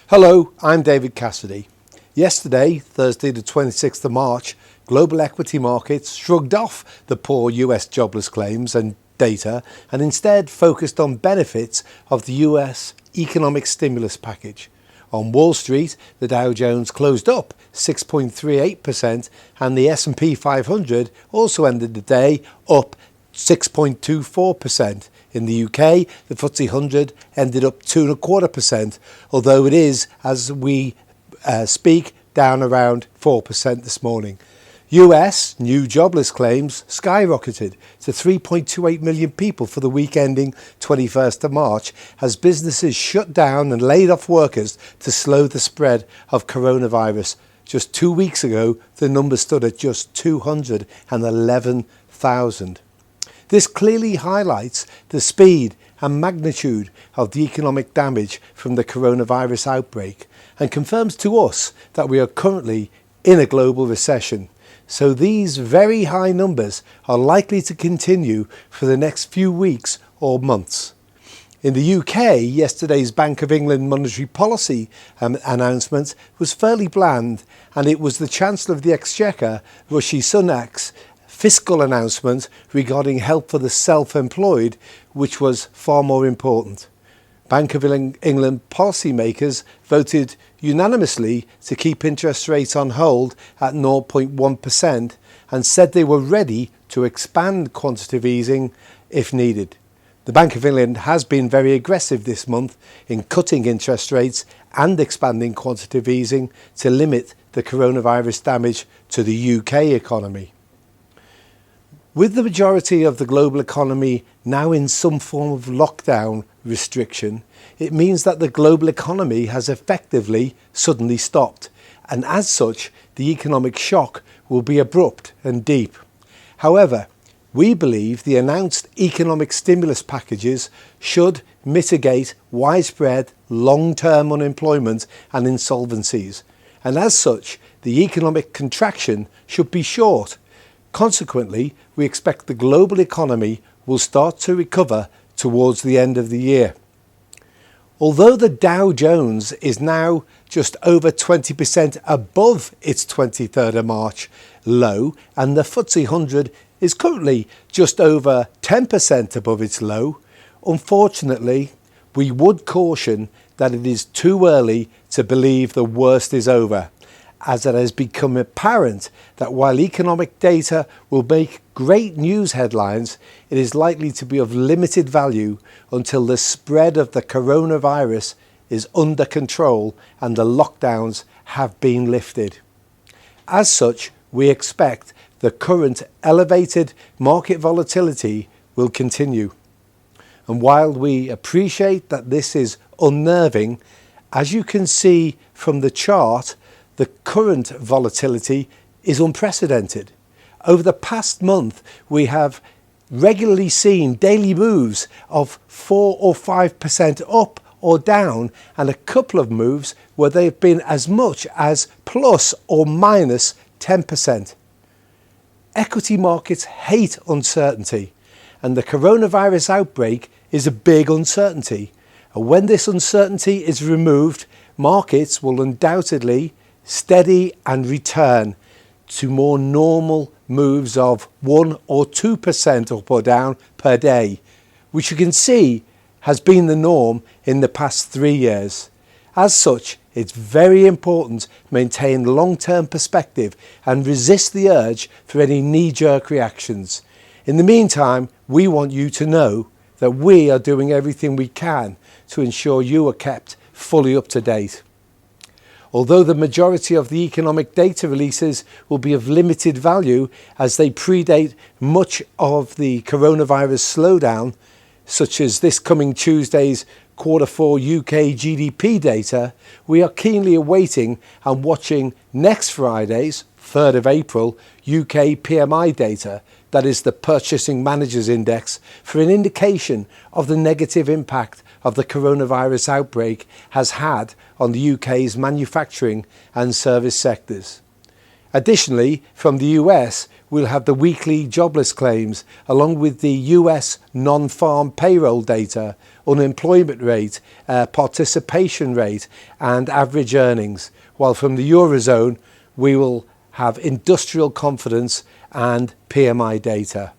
Hello, I'm David Cassidy. Yesterday, Thursday the 26th of March, global equity markets shrugged off the poor US jobless claims and data and instead focused on benefits of the US economic stimulus package. On Wall Street, the Dow Jones closed up 6.38% and the S&P 500 also ended the day up 6.24%. In the UK, the FTSE 100 ended up 2.25%, although it is, as we speak, down around 4% this morning. US new jobless claims skyrocketed to 3.28 million people for the week ending 21st of March as businesses shut down and laid off workers to slow the spread of coronavirus. Just 2 weeks ago, the number stood at just 211,000. This clearly highlights the speed and magnitude of the economic damage from the coronavirus outbreak and confirms to us that we are currently in a global recession. So these very high numbers are likely to continue for the next few weeks or months. In the UK, yesterday's Bank of England monetary policy announcement was fairly bland, and it was the Chancellor of the Exchequer, Rishi Sunak's fiscal announcement regarding help for the self-employed, which was far more important. Bank of England policymakers voted unanimously to keep interest rates on hold at 0.1% and said they were ready to expand quantitative easing if needed. The Bank of England has been very aggressive this month in cutting interest rates and expanding quantitative easing to limit the coronavirus damage to the UK economy. With the majority of the global economy now in some form of lockdown restriction, it means that the global economy has effectively suddenly stopped, and as such, the economic shock will be abrupt and deep. However, we believe the announced economic stimulus packages should mitigate widespread long-term unemployment and insolvencies, and as such, the economic contraction should be short. Consequently, we expect the global economy will start to recover towards the end of the year. Although the Dow Jones is now just over 20% above its 23rd of March low, and the FTSE 100 is currently just over 10% above its low, unfortunately, we would caution that it is too early to believe the worst is over, as it has become apparent that while economic data will make great news headlines, it is likely to be of limited value until the spread of the coronavirus is under control and the lockdowns have been lifted. As such, we expect the current elevated market volatility will continue. And while we appreciate that this is unnerving, as you can see from the chart, the current volatility is unprecedented. Over the past month, we have regularly seen daily moves of 4 or 5% up or down, and a couple of moves where they've been as much as plus or minus 10%. Equity markets hate uncertainty, and the coronavirus outbreak is a big uncertainty. And when this uncertainty is removed, markets will undoubtedly steady and return to more normal moves of 1 or 2% up or down per day, which you can see has been the norm in the past 3 years. As such, it's very important to maintain long-term perspective and resist the urge for any knee-jerk reactions. In the meantime, we want you to know that we are doing everything we can to ensure you are kept fully up to date. Although the majority of the economic data releases will be of limited value as they predate much of the coronavirus slowdown, such as this coming Tuesday's Q4 UK GDP data, we are keenly awaiting and watching next Friday's, 3rd of April, UK PMI data, that is the Purchasing Managers Index, for an indication of the negative impact of the coronavirus outbreak has had on the UK's manufacturing and service sectors. Additionally, from the US, we'll have the weekly jobless claims along with the US non-farm payroll data, unemployment rate, participation rate and average earnings, while from the Eurozone we will have industrial confidence and PMI data.